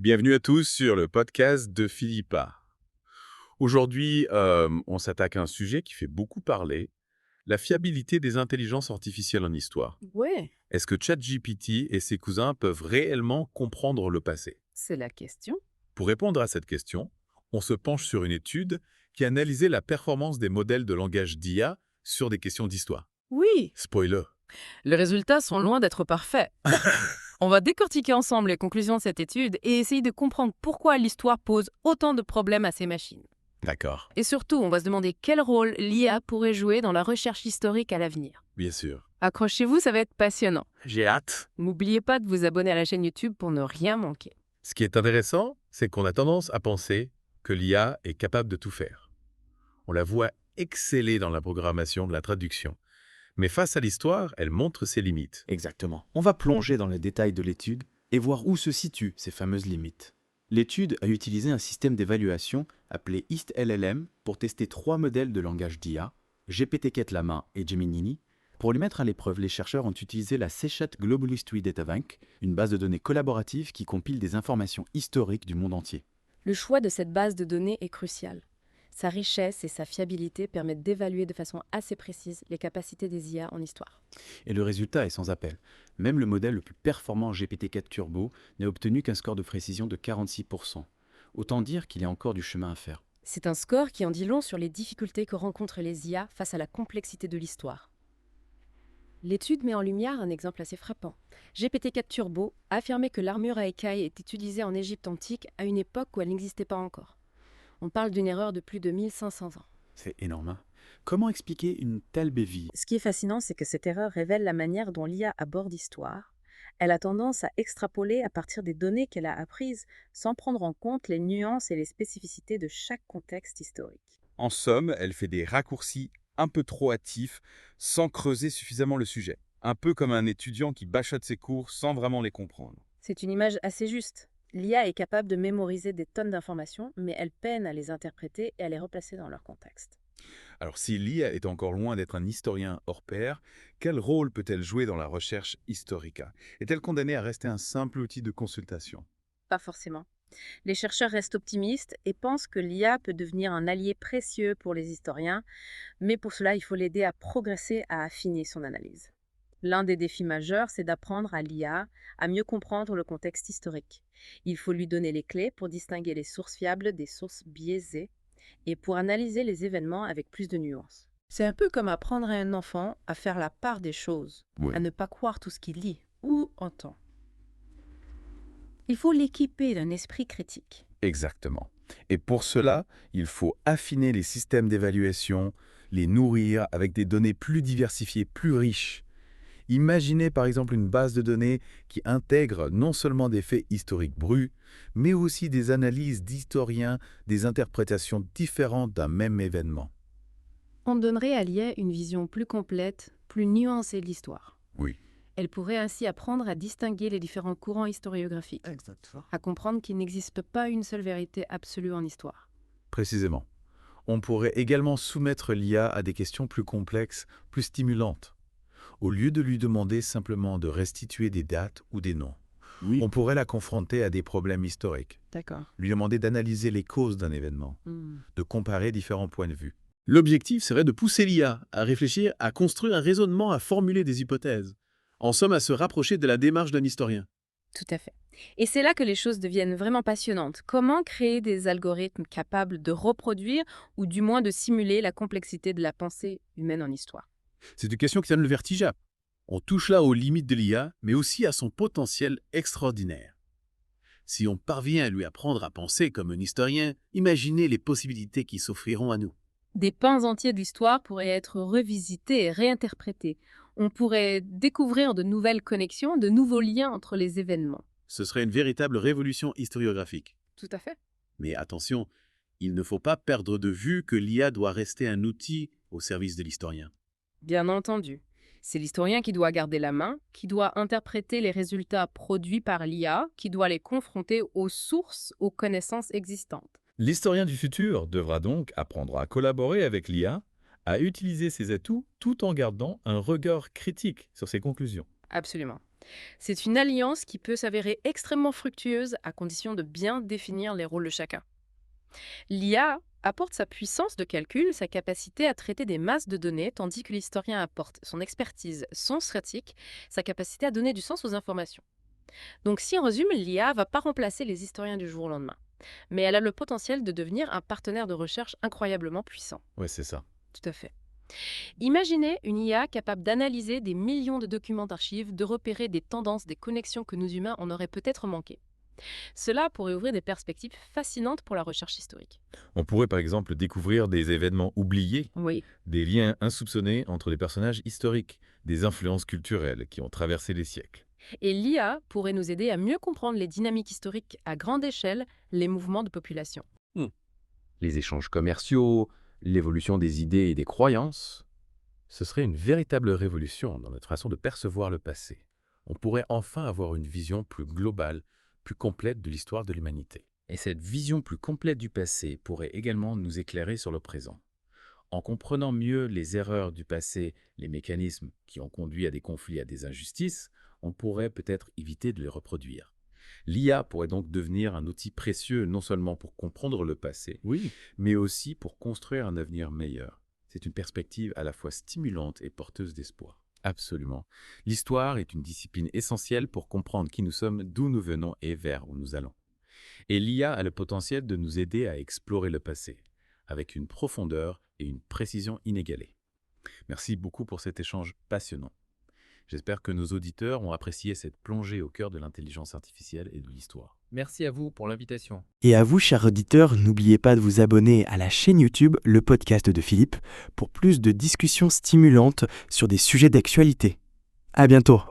Bienvenue à tous sur le podcast de Philippa. Aujourd'hui, on s'attaque à un sujet qui fait beaucoup parler, la fiabilité des intelligences artificielles en histoire. Ouais, Est-ce que ChatGPT et ses cousins peuvent réellement comprendre le passé? c'est la question. Pour répondre à cette question, on se penche sur une étude qui a analysé la performance des modèles de langage d'IA sur des questions d'histoire. Oui, Spoiler. les résultats sont loin d'être parfaits. On va décortiquer ensemble les conclusions de cette étude et essayer de comprendre pourquoi l'histoire pose autant de problèmes à ces machines. D'accord, Et surtout, on va se demander quel rôle l'IA pourrait jouer dans la recherche historique à l'avenir. bien sûr. Accrochez-vous, ça va être passionnant. J'ai hâte. N'oubliez pas de vous abonner à la chaîne YouTube pour ne rien manquer. Ce qui est intéressant, c'est qu'on a tendance à penser que l'IA est capable de tout faire. On la voit exceller dans la programmation de la traduction. Mais face à l'histoire, elle montre ses limites. Exactement. On va plonger dans les détails de l'étude et voir où se situent ces fameuses limites. L'étude a utilisé un système d'évaluation appelé EastLLM pour tester 3 modèles de langage d'IA, GPT-4 et Gemini. Pour les mettre à l'épreuve, les chercheurs ont utilisé la CSHAT Global History Data Bank, une base de données collaborative qui compile des informations historiques du monde entier. Le choix de cette base de données est crucial. Sa richesse et sa fiabilité permettent d'évaluer de façon assez précise les capacités des IA en histoire. Et le résultat est sans appel. Même le modèle le plus performant GPT-4 Turbo n'a obtenu qu'un score de précision de 46%. Autant dire qu'il y a encore du chemin à faire. C'est un score qui en dit long sur les difficultés que rencontrent les IA face à la complexité de l'histoire. L'étude met en lumière un exemple assez frappant. GPT-4 Turbo affirmait que l'armure à écailles était utilisée en Égypte antique à une époque où elle n'existait pas encore. On parle d'une erreur de plus de 1500 ans. C'est énorme, hein? Comment expliquer une telle béville? Ce qui est fascinant, c'est que cette erreur révèle la manière dont l'IA aborde l'histoire. Elle a tendance à extrapoler à partir des données qu'elle a apprises, sans prendre en compte les nuances et les spécificités de chaque contexte historique. En somme, elle fait des raccourcis un peu trop hâtifs sans creuser suffisamment le sujet. Un peu comme un étudiant qui bachote ses cours sans vraiment les comprendre. C'est une image assez juste. L'IA est capable de mémoriser des tonnes d'informations, mais elle peine à les interpréter et à les replacer dans leur contexte. Alors si l'IA est encore loin d'être un historien hors pair, quel rôle peut-elle jouer dans la recherche historica? Est-elle condamnée à rester un simple outil de consultation? Pas forcément. Les chercheurs restent optimistes et pensent que l'IA peut devenir un allié précieux pour les historiens, mais pour cela, il faut l'aider à progresser, à affiner son analyse. L'un des défis majeurs, c'est d'apprendre à l'IA à mieux comprendre le contexte historique. Il faut lui donner les clés pour distinguer les sources fiables des sources biaisées et pour analyser les événements avec plus de nuances. C'est un peu comme apprendre à un enfant à faire la part des choses, à ne pas croire tout ce qu'il lit ou entend. Il faut l'équiper d'un esprit critique. Exactement. Et pour cela, il faut affiner les systèmes d'évaluation, les nourrir avec des données plus diversifiées, plus riches. Imaginez par exemple une base de données qui intègre non seulement des faits historiques bruts, mais aussi des analyses d'historiens, des interprétations différentes d'un même événement. On donnerait à l'IA une vision plus complète, plus nuancée de l'histoire. Oui. Elle pourrait ainsi apprendre à distinguer les différents courants historiographiques, Exactement. à comprendre qu'il n'existe pas une seule vérité absolue en histoire. Précisément. On pourrait également soumettre l'IA à des questions plus complexes, plus stimulantes. Au lieu de lui demander simplement de restituer des dates ou des noms, Oui. on pourrait la confronter à des problèmes historiques, D'accord. lui demander d'analyser les causes d'un événement, de comparer différents points de vue. L'objectif serait de pousser l'IA à réfléchir, à construire un raisonnement, à formuler des hypothèses. En somme, à se rapprocher de la démarche d'un historien. Tout à fait. Et c'est là que les choses deviennent vraiment passionnantes. Comment créer des algorithmes capables de reproduire ou du moins de simuler la complexité de la pensée humaine en histoire? C'est une question qui donne le vertige. On touche là aux limites de l'IA, mais aussi à son potentiel extraordinaire. Si on parvient à lui apprendre à penser comme un historien, imaginez les possibilités qui s'offriront à nous. Des pans entiers de l'histoire pourraient être revisités et réinterprétés. On pourrait découvrir de nouvelles connexions, de nouveaux liens entre les événements. Ce serait une véritable révolution historiographique. Tout à fait. Mais attention, il ne faut pas perdre de vue que l'IA doit rester un outil au service de l'historien. Bien entendu. C'est l'historien qui doit garder la main, qui doit interpréter les résultats produits par l'IA, qui doit les confronter aux sources, aux connaissances existantes. L'historien du futur devra donc apprendre à collaborer avec l'IA, à utiliser ses atouts tout en gardant un regard critique sur ses conclusions. Absolument. C'est une alliance qui peut s'avérer extrêmement fructueuse à condition de bien définir les rôles de chacun. L'IA apporte sa puissance de calcul, sa capacité à traiter des masses de données, tandis que l'historien apporte son expertise, son stratégique, sa capacité à donner du sens aux informations. Donc si on résume, l'IA va pas remplacer les historiens du jour au lendemain, mais elle a le potentiel de devenir un partenaire de recherche incroyablement puissant. Ouais, c'est ça. Tout à fait. Imaginez une IA capable d'analyser des millions de documents d'archives, de repérer des tendances, des connexions que nous humains en auraient peut-être manqué. Cela pourrait ouvrir des perspectives fascinantes pour la recherche historique. On pourrait par exemple découvrir des événements oubliés, Oui. des liens insoupçonnés entre des personnages historiques, des influences culturelles qui ont traversé les siècles. Et l'IA pourrait nous aider à mieux comprendre les dynamiques historiques à grande échelle, les mouvements de population. Les échanges commerciaux, l'évolution des idées et des croyances. Ce serait une véritable révolution dans notre façon de percevoir le passé. On pourrait enfin avoir une vision plus globale, plus complète de l'histoire de l'humanité. Et cette vision plus complète du passé pourrait également nous éclairer sur le présent. En comprenant mieux les erreurs du passé, les mécanismes qui ont conduit à des conflits, à des injustices, on pourrait peut-être éviter de les reproduire. L'IA pourrait donc devenir un outil précieux non seulement pour comprendre le passé, Oui, mais aussi pour construire un avenir meilleur. C'est une perspective à la fois stimulante et porteuse d'espoir. Absolument. L'histoire est une discipline essentielle pour comprendre qui nous sommes, d'où nous venons et vers où nous allons. Et l'IA a le potentiel de nous aider à explorer le passé, avec une profondeur et une précision inégalées. Merci beaucoup pour cet échange passionnant. J'espère que nos auditeurs ont apprécié cette plongée au cœur de l'intelligence artificielle et de l'histoire. Merci à vous pour l'invitation. Et à vous, chers auditeurs, n'oubliez pas de vous abonner à la chaîne YouTube, le podcast de Philippe, pour plus de discussions stimulantes sur des sujets d'actualité. À bientôt.